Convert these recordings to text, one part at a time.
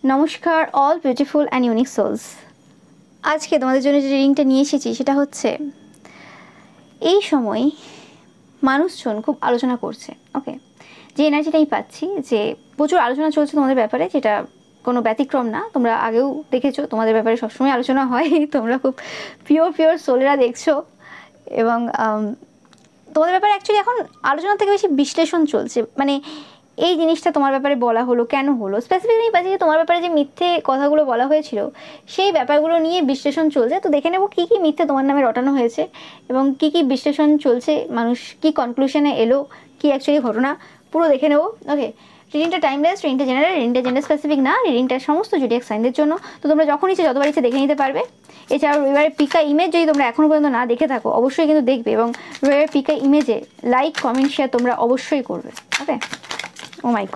নমস্কার all beautiful and unique souls. আজকে তোমাদের জন্য যে রিডিংটা নিয়ে এসেছি সেটা হচ্ছে এই সময় মানুষজন খুব আলোচনা করছে। ওকে, যে এনার্জিটা আমি পাচ্ছি যে প্রচুর আলোচনা চলছে তোমাদের ব্যাপারে, যেটা কোনো ব্যতিক্রম না। তোমরা আগেও দেখেছো তোমাদের ব্যাপারে সবসময় আলোচনা হয়। তোমরা খুব পিওর সোলেরা দেখছো এবং তোমাদের ব্যাপারে অ্যাকচুয়ালি এখন আলোচনা থেকে বেশি বিশ্লেষণ চলছে। মানে এই জিনিসটা তোমার ব্যাপারে বলা হলো, কেন হলো, স্পেসিফিক্যালি পাচ্ছি যে তোমার ব্যাপারে যে মিথ্যে কথাগুলো বলা হয়েছিল সেই ব্যাপারগুলো নিয়ে বিশ্লেষণ চলছে। তো দেখে নেবো কী কী মিথ্যে তোমার নামে রটানো হয়েছে এবং কী কী বিশ্লেষণ চলছে, মানুষ কী কনক্লুশনে এলো, কী অ্যাকচুয়ালি ঘটনা, পুরো দেখে নেবো। ওকে, রিডিংটা টাইমলেস, রিডিংটা জেনারেল, রিডিংটা জেন্ডার স্পেসিফিক না, রিডিংটা সমস্ত জোডিয়াক সাইনদের জন্য। তো তোমরা যখন ইচ্ছে যতবার ইচ্ছে দেখে নিতে পারবে। এছাড়াও রবিবারের পিকা ইমেজ যদি তোমরা এখনও পর্যন্ত না দেখে থাকো অবশ্যই কিন্তু দেখবে, এবং রবিবারের পিকা ইমেজে লাইক কমেন্ট শেয়ার তোমরা অবশ্যই করবে। ওকে, ও মাই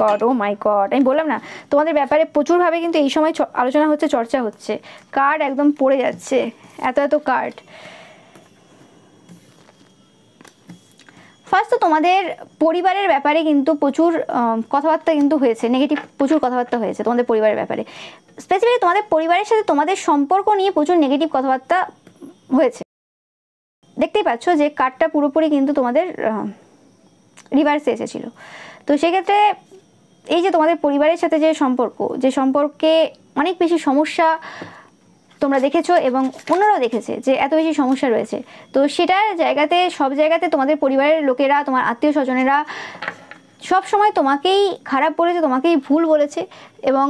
গড, আমি বললাম না তোমাদের ব্যাপারে প্রচুরভাবে কিন্তু এই সময় আলোচনা হচ্ছে, চর্চা হচ্ছে, কার্ড একদম পড়ে যাচ্ছে, এত কার্ড। ফার্স্ট তো তোমাদের পরিবারের ব্যাপারে কিন্তু প্রচুর কথাবার্তা কিন্তু হয়েছে, নেগেটিভ প্রচুর কথাবার্তা হয়েছে তোমাদের পরিবারের ব্যাপারে। স্পেসিফিকলি তোমাদের পরিবারের সাথে তোমাদের সম্পর্ক নিয়ে প্রচুর নেগেটিভ কথাবার্তা হয়েছে। দেখতেই পাচ্ছ যে কার্ডটা পুরোপুরি কিন্তু তোমাদের রিভার্সে এসেছিলো। তো সেক্ষেত্রে এই যে তোমাদের পরিবারের সাথে যে সম্পর্কে অনেক বেশি সমস্যা তোমরা দেখেছো এবং অন্যরাও দেখেছে যে এত বেশি সমস্যা রয়েছে। তো সেটার জায়গাতে সব জায়গাতে তোমাদের পরিবারের লোকেরা, তোমার আত্মীয় স্বজনেরা সব সময় তোমাকেই খারাপ বলেছে, তোমাকেই ভুল বলেছে। এবং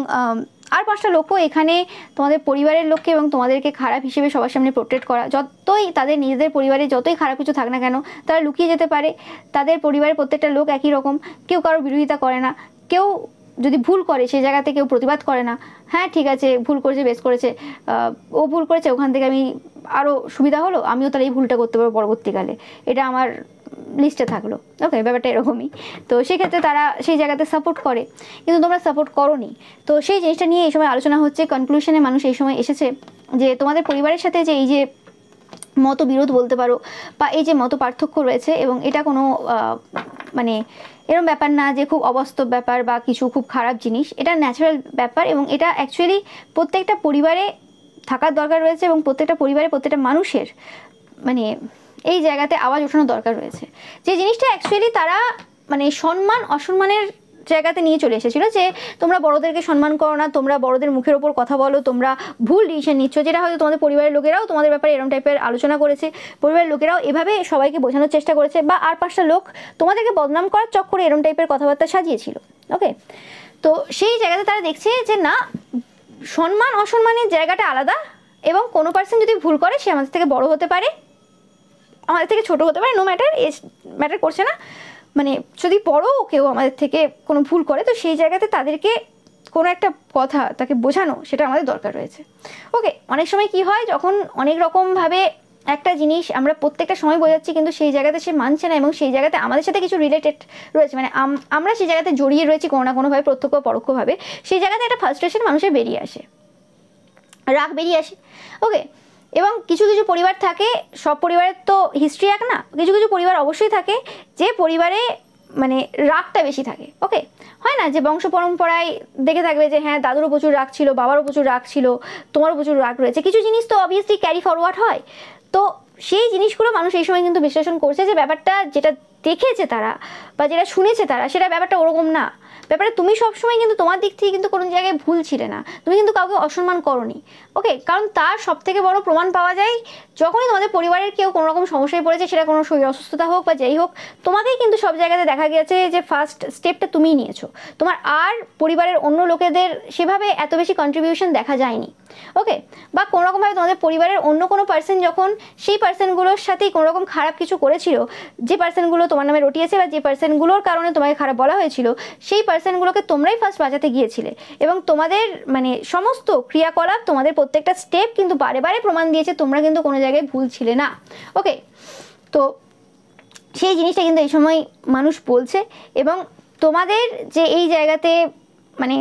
আর পাঁচটা লোকও এখানে তোমাদের পরিবারের লোককে এবং তোমাদেরকে খারাপ হিসেবে সবার সামনে প্রোটেক্ট করা। যতই তাদের নিজেদের পরিবারে যতই খারাপ কিছু থাক না কেন, তারা লুকিয়ে যেতে পারে। তাদের পরিবারের প্রত্যেকটা লোক একই রকম, কেউ কারোর বিরোধিতা করে না, কেউ যদি ভুল করে সেই জায়গাতে কেউ প্রতিবাদ করে না। হ্যাঁ ঠিক আছে, ভুল করেছে, বেশ করেছে, ও ভুল করেছে, ওখান থেকে আমি আরও সুবিধা হলো, আমিও তাহলে এই ভুলটা করতে পারবো পরবর্তীকালে, এটা আমার লিস্টে থাকলো। ওকে, ব্যাপারটা এরকমই। তো সেক্ষেত্রে তারা সেই জায়গাতে সাপোর্ট করে, কিন্তু তোমরা সাপোর্ট করোনি। তো সেই জিনিসটা নিয়ে এই সময় আলোচনা হচ্ছে। কনক্লুশনে মানুষ এই সময় এসেছে যে তোমাদের পরিবারের সাথে যে এই যে মতবিরোধ বলতে পারো বা এই যে মত পার্থক্য রয়েছে, এবং এটা কোনো মানে এরকম ব্যাপার না যে খুব অবাস্তব ব্যাপার বা কিছু খুব খারাপ জিনিস, এটা ন্যাচারাল ব্যাপার এবং এটা অ্যাকচুয়ালি প্রত্যেকটা পরিবারে থাকার দরকার রয়েছে এবং প্রত্যেকটা পরিবারে প্রত্যেকটা মানুষের মানে এই জায়গাতে আওয়াজ ওঠানোর দরকার রয়েছে। যে জিনিসটা অ্যাকচুয়ালি তারা মানে সম্মান অসম্মানের জায়গাতে নিয়ে চলে এসেছিলো, যে তোমরা বড়োদেরকে সম্মান করো না, তোমরা বড়োদের মুখের ওপর কথা বলো, তোমরা ভুল ডিসিশন নিচ্ছ, যেটা হয়তো তোমাদের পরিবারের লোকেরাও তোমাদের ব্যাপারে এরকম টাইপের আলোচনা করেছে, পরিবারের লোকেরাও এভাবে সবাইকে বোঝানোর চেষ্টা করেছে, বা আর পাঁচটা লোক তোমাদেরকে বদনাম করার চক্করে এরকম টাইপের কথাবার্তা সাজিয়েছিল। ওকে, তো সেই জায়গাতে তারা দেখছে যে না, সম্মান অসম্মানের জায়গাটা আলাদা, এবং কোনো পার্সন যদি ভুল করে সে আমাদের থেকে বড় হতে পারে, আমাদের থেকে ছোট হতে পারে, নো ম্যাটার, এজ ম্যাটার করছে না। মানে যদি বড় কেউ আমাদের থেকে কোনো ভুল করে, তো সেই জায়গাতে তাদেরকে কোনো একটা কথা তাকে বোঝানো, সেটা আমাদের দরকার রয়েছে। ওকে, অনেক সময় কি হয়, যখন অনেক রকমভাবে একটা জিনিস আমরা প্রত্যেকটা সময় বোঝাচ্ছি কিন্তু সেই জায়গাতে সে মানছে না, এবং সেই জায়গাতে আমাদের সাথে কিছু রিলেটেড রয়েছে, মানে আমরা সেই জায়গাতে জড়িয়ে রয়েছি কোনো না কোনোভাবে, প্রত্যক্ষ পরোক্ষভাবে, সেই জায়গাতে একটা ফ্রাস্ট্রেশন মানুষের বেরিয়ে আসে, রাগ বেরিয়ে আসে। ওকে, এবং কিছু কিছু পরিবার থাকে, সব পরিবারের তো হিস্ট্রি এক না, কিছু কিছু পরিবার অবশ্যই থাকে যে পরিবারে মানে রাগটা বেশি থাকে। ওকে, হয় না যে বংশ পরম্পরায় দেখে থাকবে যে হ্যাঁ দাদুরও প্রচুর রাগ ছিল, বাবারও প্রচুর রাগ ছিল, তোমারও প্রচুর রাগ রয়েছে, কিছু জিনিস তো অবভিয়াসলি ক্যারি ফরওয়ার্ড হয়। তো সেই জিনিসগুলো মানুষ এই সময় কিন্তু বিশ্লেষণ করছে যে ব্যাপারটা যেটা দেখেছে তারা বা যেটা শুনেছে তারা, সেটা ব্যাপারটা ওরকম না। ব্যাপারে তুমি সবসময় কিন্তু তোমার দিক থেকে কিন্তু কোনো জায়গায় ভুল ছিলে না, তুমি কিন্তু কাউকে অসম্মান করোনি। ওকে, কারণ তার সব থেকে বড় প্রমাণ পাওয়া যায় যখনই তোমাদের পরিবারের কেউ কোনো রকম সমস্যায় পড়েছে, সেটা কোনো শরীর অসুস্থতা হোক বা যাই হোক, তোমাকেই কিন্তু সব জায়গাতে দেখা গেছে যে ফার্স্ট স্টেপটা তুমিই নিয়েছো। তোমার আর পরিবারের অন্য লোকেদের সেভাবে এত বেশি কন্ট্রিবিউশন দেখা যায়নি। ওকে, বা কোনোরকমভাবে তোমাদের পরিবারের অন্য কোনো পার্সন যখন সেই পার্সনগুলোর সাথেই কোনো রকম খারাপ কিছু করেছিল, যে পার্সনগুলো তোমার নামে রটিয়েছে বা যে পার্সনগুলোর কারণে তোমাকে খারাপ বলা হয়েছিল, সেই পার্সনগুলোকে তোমরাই ফার্স্ট বাঁচাতে গিয়েছিলে, এবং তোমাদের মানে সমস্ত ক্রিয়াকলাপ, তোমাদের প্রত্যেকটা স্টেপ কিন্তু বারে বারে প্রমাণ দিয়েছে তোমরা কিন্তু কোনো জায়গায় ভুল ছিলে না। ওকে, তো সেই জিনিসটা কিন্তু এই সময় মানুষ বলছে, এবং তোমাদের যে এই জায়গাতে মানে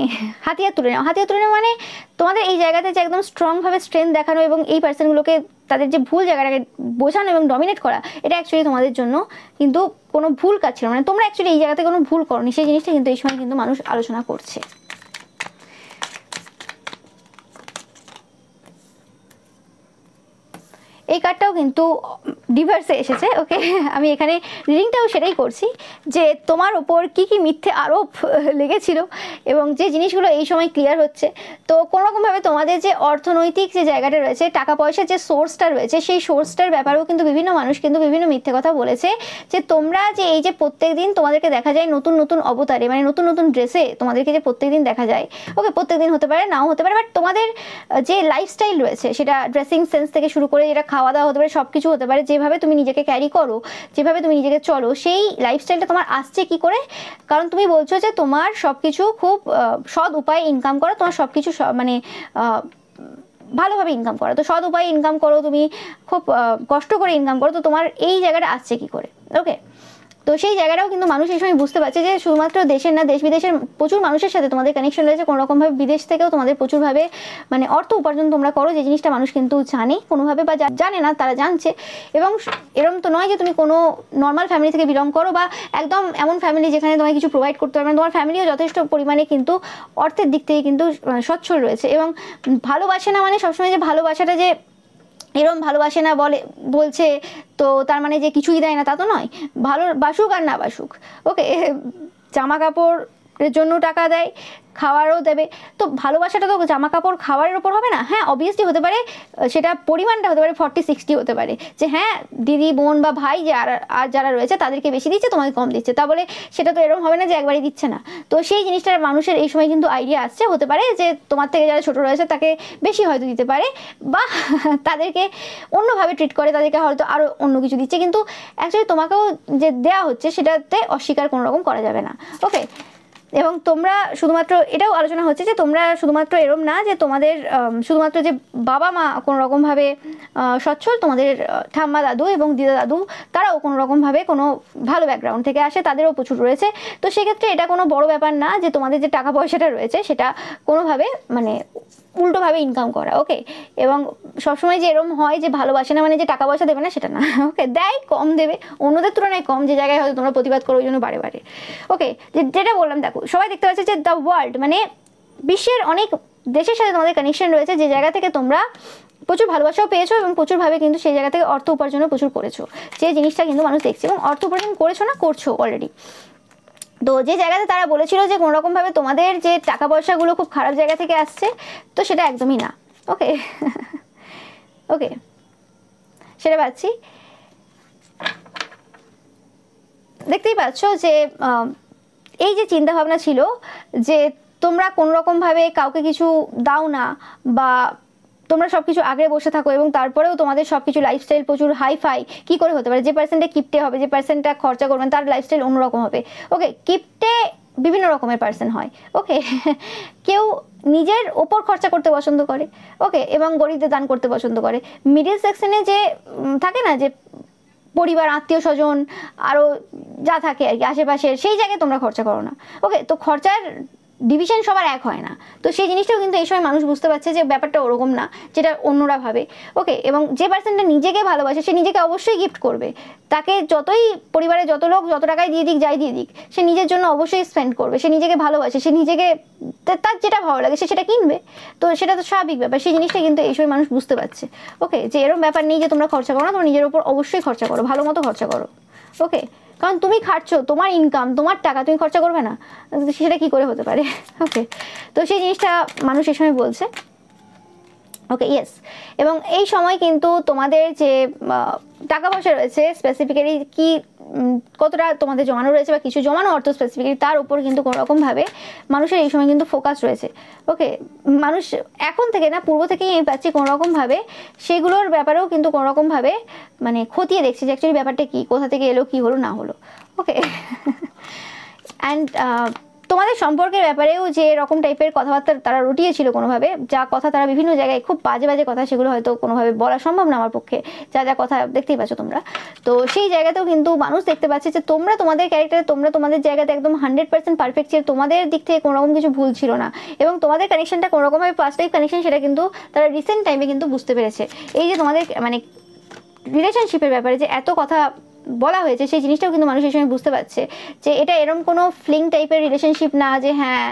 হাতিয়ার তুলে নেওয়া মানে তোমাদের এই জায়গাতে যে একদম স্ট্রংভাবে স্ট্রেংথ দেখানো এবং এই পার্সনগুলোকে তাদের যে ভুল জায়গাটাকে বোঝানো এবং ডমিনেট করা, এটা অ্যাকচুয়ালি তোমাদের জন্য কিন্তু কোনো ভুল কাজ ছিল, মানে তোমরা অ্যাকচুয়ালি এই জায়গাতে কোনো ভুল করোনি, সেই জিনিসটা কিন্তু এই সময় কিন্তু মানুষ আলোচনা করছে। এই কার্ডটাও কিন্তু ডিভার্সে এসেছে। ওকে, আমি এখানে রিডিংটাও সেটাই করছি যে তোমার ওপর কি কি মিথ্যে আরোপ লেগেছিল এবং যে জিনিসগুলো এই সময় ক্লিয়ার হচ্ছে। তো কোনোরকমভাবে তোমাদের যে অর্থনৈতিক যে জায়গাটা রয়েছে, টাকা পয়সার যে সোর্সটা রয়েছে, সেই সোর্সটার ব্যাপারেও কিন্তু বিভিন্ন মানুষ কিন্তু বিভিন্ন মিথ্যে কথা বলেছে যে তোমরা যে এই যে প্রত্যেক দিন তোমাদেরকে দেখা যায় নতুন নতুন অবতারে, মানে নতুন নতুন ড্রেসে তোমাদেরকে যে প্রত্যেক দিন দেখা যায়, ওকে প্রত্যেক দিন হতে পারে, নাও হতে পারে, বাট তোমাদের যে লাইফস্টাইল রয়েছে সেটা ড্রেসিং সেন্স থেকে শুরু করে যেটা খাওয়া দাওয়া হতে পারে, সব কিছু হতে পারে, যেভাবে তুমি নিজেকে ক্যারি করো, যেভাবে তুমি নিজেকে চলো, সেই লাইফস্টাইলটা তোমার আসছে কি করে? কারণ তুমি বলছো যে তোমার সব কিছু খুব সৎ উপায়ে ইনকাম করো, তোমার সব কিছু মানে ভালোভাবে ইনকাম করো, তো সৎ উপায়ে ইনকাম করো, তুমি খুব কষ্ট করে ইনকাম করো, তো তোমার এই জায়গাটা আসছে কি করে? ওকে, তো সেই জায়গাটাও কিন্তু মানুষ এই সময় বুঝতে পারছে যে শুধুমাত্র দেশের না, দেশ বিদেশের প্রচুর মানুষের সাথে তোমাদের কানেকশন রয়েছে, কোনোরকমভাবে বিদেশ থেকেও তোমাদের প্রচুরভাবে মানে অর্থ উপার্জন তোমরা করো, যে জিনিসটা মানুষ কিন্তু জানে কোনোভাবে, বা জানে না তারা জানছে। এবং এরকম তো নয় যে তুমি কোনো নর্মাল ফ্যামিলি থেকে বিলং করো বা একদম এমন ফ্যামিলি যেখানে তোমায় কিছু প্রোভাইড করতে পারবে না, তোমার ফ্যামিলিও যথেষ্ট পরিমাণে কিন্তু অর্থের দিক থেকে কিন্তু সচ্ছল রয়েছে। এবং ভালোবাসে না মানে সবসময় যে ভালোবাসাটা যে এরম ভালোবাসে না বলছে তো তার মানে যে কিছুই দেয় না তা তো নয়, ভালোবাসুক আর না বাসুক, ওকে জামা কাপড়ের জন্য টাকা দেয়, খাওয়ারও দেবে, তো ভালোবাসাটা তো জামা কাপড় খাওয়ারের ওপর হবে না। হ্যাঁ অবভিয়াসলি হতে পারে, সেটা পরিমাণটা হতে পারে 40-60 হতে পারে, যে হ্যাঁ দিদি বোন বা ভাই আর যারা রয়েছে তাদেরকে বেশি দিচ্ছে, তোমাকে কম দিচ্ছে, তা বলে সেটা তো এরকম হবে না যে একবারই দিচ্ছে না। তো সেই জিনিসটার মানুষের এই সময় কিন্তু আইডিয়া আসছে, হতে পারে যে তোমার থেকে যারা ছোটো রয়েছে তাকে বেশি হয়তো দিতে পারে, বা তাদেরকে অন্যভাবে ট্রিট করে, তাদেরকে হয়তো আরও অন্য কিছু দিচ্ছে, কিন্তু অ্যাকচুয়ালি তোমাকেও যে দেওয়া হচ্ছে সেটাতে অস্বীকার কোনো রকম করা যাবে না। ওকে, এবং তোমরা শুধুমাত্র এটাও আলোচনা হচ্ছে যে তোমরা শুধুমাত্র এরম না যে তোমাদের শুধুমাত্র যে বাবা মা কোনো রকমভাবে সচ্ছল, তোমাদের ঠাম্মা দাদু এবং দিদা দাদু তারাও কোনো রকমভাবে কোনো ভালো ব্যাকগ্রাউন্ড থেকে আসে, তাদেরও প্রচুর রয়েছে। তো সেক্ষেত্রে এটা কোনো বড় ব্যাপার না যে তোমাদের যে টাকা পয়সাটা রয়েছে সেটা কোনোভাবে মানে উল্টোভাবে ইনকাম করা। ওকে, এবং সবসময় যে এরকম হয় যে ভালোবাসে না মানে যে টাকা পয়সা দেবে না, সেটা না। ওকে, দেয়, কম দেবে, অন্যদের তুলনায় কম, যে জায়গায় হয়তো তোমরা প্রতিবাদ করো ওই জন্য বারে বারে। ওকে, যেটা বললাম, দেখো সবাই দেখতে পাচ্ছে যে দ্য ওয়ার্ল্ড মানে বিশ্বের অনেক দেশের সাথে তোমাদের কানেকশন রয়েছে, যে জায়গা থেকে তোমরা প্রচুর ভালোবাসাও পেয়েছো এবং প্রচুরভাবে কিন্তু সেই জায়গা থেকে অর্থ উপার্জনও প্রচুর করেছো, যে জিনিসটা কিন্তু মানুষ দেখছে, এবং অর্থ উপার্জন করেছো না, করছো অলরেডি। তো যে জায়গাতে তারা বলেছিল যে কোনোরকমভাবে তোমাদের যে টাকা পয়সাগুলো খুব খারাপ জায়গা থেকে আসছে, তো সেটা একদমই না। ওকে ওকে, সেটা পাচ্ছি, দেখতেই পাচ্ছ যে এই যে চিন্তাভাবনা ছিল যে তোমরা কোনোরকমভাবে কাউকে কিছু দাও না, বা তোমরা সব কিছু আগে বসে থাকো, এবং তারপরেও তোমাদের সব কিছু লাইফস্টাইল প্রচুর হাইফাই কী করে হতে পারে? যে পার্সেন্টে কিপটে হবে, যে পার্সেন্টটা খরচা করবেন তার লাইফস্টাইল অন্যরকম হবে। ওকে, কিপটে বিভিন্ন রকমের পার্সন হয়। ওকে, কেউ নিজের ওপর খরচা করতে পছন্দ করে, ওকে, এবং গরিবদের দান করতে পছন্দ করে। মিডিল সেকশনে যে থাকে না, যে পরিবার আত্মীয় স্বজন আরও যা থাকে আর কি আশেপাশের, সেই জায়গায় তোমরা খরচা করো না। ওকে, তো খরচার ডিভিশন সবার এক হয় না, তো সেই জিনিসটাও কিন্তু এই সময় মানুষ বুঝতে পারছে যে ব্যাপারটা ওরকম না যেটা অন্যরা ভাবে। ওকে, এবং যে পার্সনটা নিজেকে ভালোবাসে সে নিজেকে অবশ্যই গিফট করবে, তাকে যতই পরিবারে যত লোক যত টাকায় দিয়ে দিক, যাই দিয়ে দিক, সে নিজের জন্য অবশ্যই স্পেন্ড করবে, সে নিজেকে ভালোবাসে, সে নিজেকে তার যেটা ভালো লাগে সে সেটা কিনবে, তো সেটা তো স্বাভাবিক ব্যাপার। সেই জিনিসটা কিন্তু এই সময় মানুষ বুঝতে পারছে। ওকে, যে এরকম ব্যাপার নেই যে তোমরা খরচা করো না, তোমরা নিজের উপর অবশ্যই খরচা করো, ভালো মতো খরচা করো। ওকে, কারণ তুমি খাটছো, তোমার ইনকাম, তোমার টাকা, তুমি খরচা করবে না, সেটা কি করে হতে পারে? ওকে, তো সেই জিনিসটা মানুষ এই সময় বলছে। ওকে, ইয়েস, এবং এই সময় কিন্তু তোমাদের যে টাকা পয়সা রয়েছে স্পেসিফিক্যালি কি কতটা তোমাদের জমানো রয়েছে বা কিছু জমানো অর্থ স্পেসিফিক্যালি, তার উপর কিন্তু কোনোরকমভাবে মানুষের এই সময় কিন্তু ফোকাস রয়েছে। ওকে, মানুষ এখন থেকে না, পূর্ব থেকেই আমি পাচ্ছি কোনোরকমভাবে সেগুলোর ব্যাপারেও কিন্তু কোনোরকমভাবে মানে খতিয়ে দেখছি যে অ্যাকচুয়ালি ব্যাপারটা কী, কোথা থেকে এলো, কী হলো না হলো। ওকে, অ্যান্ড তোমাদের সম্পর্কের ব্যাপারেও যে রকম টাইপের কথাবার্তা তারা রটিয়েছিল কোনোভাবে, যা কথা তারা বিভিন্ন জায়গায় খুব বাজে বাজে কথা, সেগুলো হয়তো কোনোভাবে বলা সম্ভব না আমার পক্ষে, যা যা কথা দেখতেই পাচ্ছ তোমরা। তো সেই জায়গাতেও কিন্তু মানুষ দেখতে পাচ্ছে যে তোমরা তোমাদের ক্যারেক্টারে, তোমরা তোমাদের জায়গাতে একদম 100% পারফেক্ট ছিল, তোমাদের দিক থেকে কোনোরকম কিছু ভুল ছিল না, এবং তোমাদের কানেকশনটা কোনোরকমভাবে পাস্ট লাইফ কানেকশন, সেটা কিন্তু তারা রিসেন্ট টাইমে কিন্তু বুঝতে পেরেছে। এই যে তোমাদের মানে রিলেশনশিপের ব্যাপারে যে এত কথা বলা হয়েছে, সেই জিনিসটাও কিন্তু মানুষ এই সময় বুঝতে পারছে যে এটা এরকম কোনো ফ্লিং টাইপের রিলেশনশিপ না যে হ্যাঁ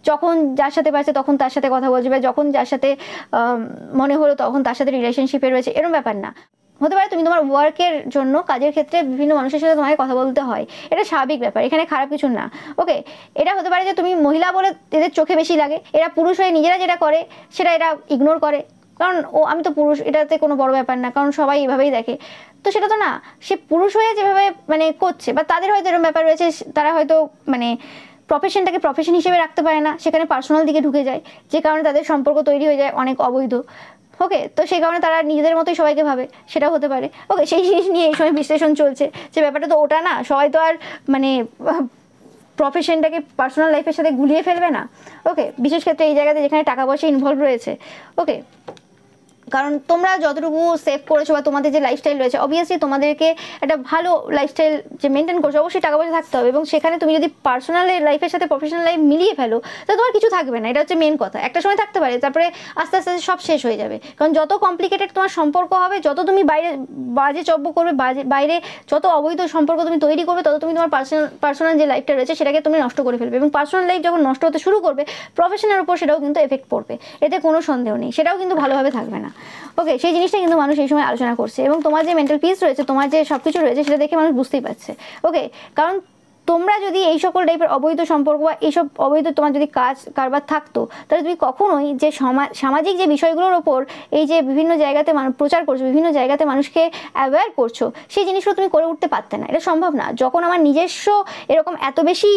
যখন যার সাথে পারছে তখন তার সাথে কথা বলছে, বা যখন যার সাথে মনে হলো তখন তার সাথে রিলেশনশিপে রয়েছে, এরকম ব্যাপার না। হতে পারে তুমি তোমার ওয়ার্কের জন্য, কাজের ক্ষেত্রে বিভিন্ন মানুষের সাথে তোমাকে কথা বলতে হয়, এটা স্বাভাবিক ব্যাপার, এখানে খারাপ কিছু না। ওকে, এটা হতে পারে যে তুমি মহিলা বলে এদের চোখে বেশি লাগে, এরা পুরুষ হয়ে নিজেরা যেটা করে সেটা এরা ইগনোর করে, কারণ আমি তো পুরুষ, এটাতে কোনো বড় ব্যাপার না, কারণ সবাই এভাবেই দেখে। তো সেটা তো না, সে পুরুষ হয়ে যেভাবে মানে করছে, বা তাদের হয়তো এরকম ব্যাপার রয়েছে, তারা হয়তো মানে প্রফেশনটাকে প্রফেশন হিসেবে রাখতে পারে না, সেখানে পার্সোনাল দিকে ঢুকে যায়, যে কারণে তাদের সম্পর্ক তৈরি হয়ে যায় অনেক অবৈধ। ওকে, তো সেই কারণে তারা নিজেদের মতোই সবাইকে ভাবে, সেটাও হতে পারে। ওকে, সেই জিনিস নিয়ে এই সময় বিশ্লেষণ চলছে যে ব্যাপারটা তো ওটা না, সবাই তো আর মানে প্রফেশনটাকে পার্সোনাল লাইফের সাথে গুলিয়ে ফেলবে না। ওকে, বিশেষ ক্ষেত্রে এই জায়গাতে যেখানে টাকা পয়সা ইনভলভ রয়েছে। ওকে, কারণ তোমরা যতটুকু সেভ করেছো বা তোমাদের যে লাইফস্টাইল রয়েছে, অবভিয়াসলি তোমাদেরকে একটা ভালো লাইফস্টাইল যে মেনটেন করছো, অবশ্যই টাকা পয়সা থাকতে হবে, এবং সেখানে তুমি যদি পার্সোনাল লাইফের সাথে প্রফেশনাল লাইফ মিলিয়ে ফেলো তাহলে তোমার কিছু থাকবে না, এটা হচ্ছে মেন কথা। একটা সময় থাকতে পারে, তারপরে আস্তে আস্তে সব শেষ হয়ে যাবে, কারণ যত কমপ্লিকেটেড তোমার সম্পর্ক হবে, যত তুমি বাইরে বাজে চব্য করবে, বাইরে যত অবৈধ সম্পর্ক তুমি তৈরি করবে, তত তুমি তোমার পার্সোনাল যে লাইফটা রয়েছে সেটাকে তুমি নষ্ট করে ফেলবে, এবং পার্সোনাল লাইফ যখন নষ্ট হতে শুরু করবে, প্রফেশনের উপর সেটাও কিন্তু এফেক্ট পড়বে, এতে কোনো সন্দেহ নেই, সেটাও কিন্তু ভালোভাবে থাকবে না। ওকে, সেই জিনিসটা কিন্তু মানুষ এই সময় আলোচনা করছে, এবং তোমার যে মেন্টাল পিস রয়েছে, তোমার যে সব কিছু রয়েছে, সেটা দেখে মানুষ বুঝতেই পারছে। ওকে, কারণ তোমরা যদি এই সকল টাইপের অবৈধ সম্পর্ক বা এইসব অবৈধ তোমার যদি কাজ কারবার থাকতো, তাহলে তুমি কখনোই যে সামাজিক যে বিষয়গুলোর ওপর এই যে বিভিন্ন জায়গাতে প্রচার করছো, বিভিন্ন জায়গাতে মানুষকে অ্যাওয়্যার করছো, সেই জিনিসগুলো তুমি করে উঠতে পারতে না, এটা সম্ভব না। যখন আমার নিজস্ব এরকম এত বেশি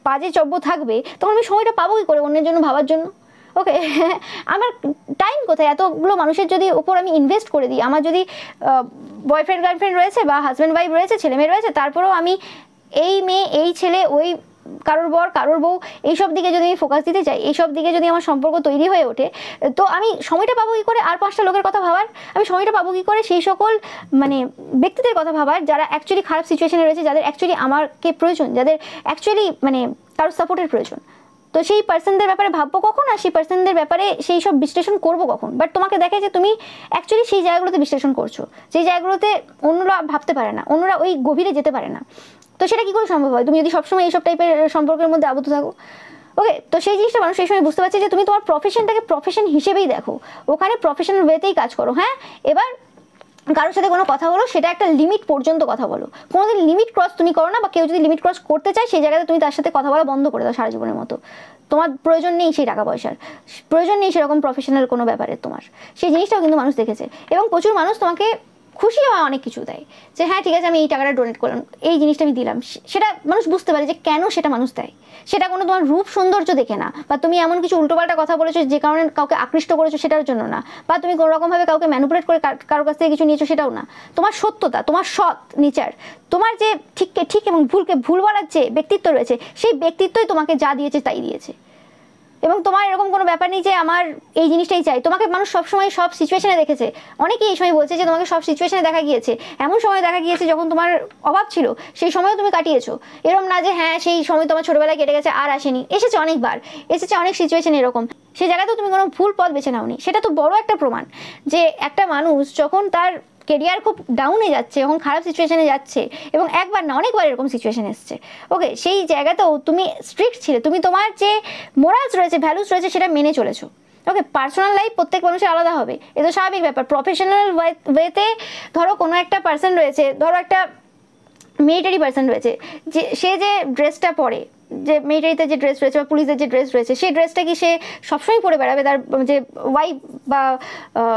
বাজে চব্য থাকবে, তখন আমি সময়টা পাবো কি করে অন্যের জন্য ভাবার জন্য? ওকে, আমার টাইম কোথায়? এতগুলো মানুষের যদি উপর আমি ইনভেস্ট করে দিই, আমার যদি বয়ফ্রেন্ড গার্লফ্রেন্ড রয়েছে বা হাজব্যান্ড ওয়াইফ রয়েছে, ছেলে মেয়ে রয়েছে, তারপরেও আমি এই মেয়ে এই ছেলে ওই কারোর বর কারোর বউ এইসব দিকে যদি আমি ফোকাস দিতে চাই, এইসব দিকে যদি আমার সম্পর্ক তৈরি হয়ে ওঠে, তো আমি সময়টা পাবো কি করে আর 5টা লোকের কথা ভাবার? আমি সময়টা পাবো কি করে সেই সকল মানে ব্যক্তিদের কথা ভাবার যারা অ্যাকচুয়ালি খারাপ সিচুয়েশনে রয়েছে, যাদের অ্যাকচুয়ালি আমাকে প্রয়োজন, যাদের অ্যাকচুয়ালি মানে কারোর সাপোর্টের প্রয়োজন? তো সেই পার্সনদের ব্যাপারে ভাববো কখন, আর সেই পার্সনদের ব্যাপারে সেই সব বিশ্লেষণ করবো কখন? বাট তোমাকে দেখে যে তুমি অ্যাকচুয়ালি সেই জায়গাগুলোতে বিশ্লেষণ করছো, সেই জায়গাগুলোতে অন্যরা ভাবতে পারে না, অন্যরা ওই গভীরে যেতে পারে না। তো সেটা কি করে সম্ভব হয় তুমি যদি সবসময় এইসব টাইপের সম্পর্কের মধ্যে আবদ্ধ থাকো? ওকে, তো সেই জিনিসটা মানুষ সেই সময় বুঝতে পারছে যে তুমি তোমার প্রফেশনটাকে প্রফেশন হিসেবেই দেখো, ওখানে প্রফেশনাল ওয়েতেই কাজ করো। হ্যাঁ, এবার কারোর সাথে কোনো কথা বলো, সেটা একটা লিমিট পর্যন্ত কথা বলো, কোনোদিন লিমিট ক্রস তুমি করো না, বা কেউ যদি লিমিট ক্রস করতে চায় সেই জায়গাতে তুমি তার সাথে কথা বলা বন্ধ করে দাও সারা জীবনের মতো। তোমার প্রয়োজন নেই সেই টাকা পয়সার, প্রয়োজন নেই সেরকম প্রফেশনাল কোনো ব্যাপারে তোমার, সেই জিনিসটাও কিন্তু মানুষ দেখেছে। এবং প্রচুর মানুষ তোমাকে খুশি হয় অনেক কিছু দেয়, যে হ্যাঁ ঠিক আছে আমি এই টাকাটা ডোনেট করলাম, এই জিনিসটা আমি দিলাম, সেটা মানুষ বুঝতে পারে যে কেন সেটা মানুষ দেয়। সেটা কোনো তোমার রূপ সৌন্দর্য দেখে না, বা তুমি এমন কিছু উল্টোপাল্টা কথা বলেছো যে কারণে কাউকে আকৃষ্ট করেছো সেটার জন্য না, বা তুমি কোনো রকমভাবে কাউকে ম্যানুপুলেট করে কারোর কাছ থেকে কিছু নিয়েছো সেটাও না। তোমার সত্যতা, তোমার সৎ নেচার, তোমার যে ঠিককে ঠিক এবং ভুলকে ভুল বলার যে ব্যক্তিত্ব রয়েছে, সেই ব্যক্তিত্বই তোমাকে যা দিয়েছে তাই দিয়েছে। এবং তোমার এরকম কোনো ব্যাপার নেই যে আমার এই জিনিসটাই চাই। তোমাকে মানুষ সবসময় সব সিচুয়েশনে দেখেছে, অনেকেই এই সময় বলছে যে তোমাকে সব সিচুয়েশনে দেখা গিয়েছে, এমন সময় দেখা গিয়েছে যখন তোমার অভাব ছিল, সেই সময়ও তুমি কাটিয়েছো। এরকম না যে হ্যাঁ সেই সময় তোমার ছোটবেলায় কেটে গেছে আর আসেনি, এসেছে অনেকবার, এসেছে অনেক সিচুয়েশন এরকম, সেই জায়গাতেও তুমি কোনো ভুল পথ বেছে নাওনি। সেটা তো বড় একটা প্রমাণ যে একটা মানুষ যখন তার কেরিয়ার খুব ডাউনে যাচ্ছে, যখন খারাপ সিচুয়েশনে যাচ্ছে, এবং একবার না অনেকবার এরকম সিচুয়েশন এসছে, ওকে, সেই জায়গাতেও তুমি স্ট্রিক্ট ছিলে, তুমি তোমার যে মোরালস রয়েছে, ভ্যালুস রয়েছে সেটা মেনে চলেছো। ওকে, পার্সোনাল লাইফ প্রত্যেক মানুষের আলাদা হবে, এ তো স্বাভাবিক ব্যাপার। প্রফেশনাল ওয়েতে ধরো কোনো একটা পার্সন রয়েছে, ধরো একটা মিলিটারি পার্সন রয়েছে, যে সে যে ড্রেসটা পরে, যে মিলিটারিতে যে ড্রেস রয়েছে বা পুলিশের যে ড্রেস রয়েছে, সেই ড্রেসটা কি সে সবসময় পরে বেড়াবে? তার যে ওয়াইফ বা